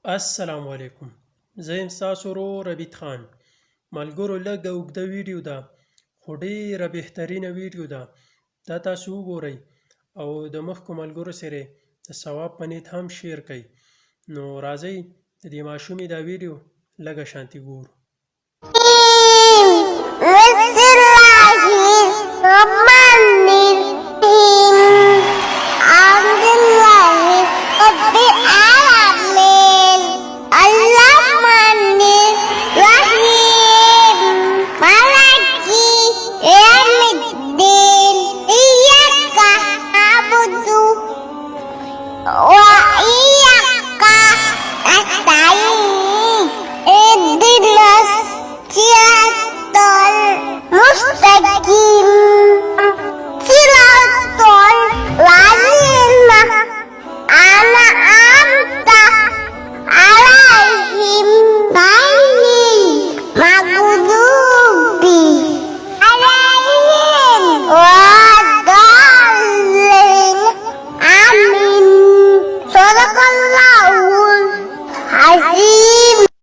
السلام علیکم. زه یم ستاسو ورور ربیټ خان. ملګرو لږه اوږده ویډیو ده خو ډېره بهترینه ویډیو ده. دا تاسو وګورئ او د مخکو ملګرو سره د ثواب په نیت هم شیر کړئ. نو راځئ د دې ماشومې دا ویډیو لږه شانتي ګورو. وإياك نستعين اهدنا الصراط المستقيم صراط الذين أنعمت عليهم غير المغضوب عليهم ولا الضالين آمين. صدق الله.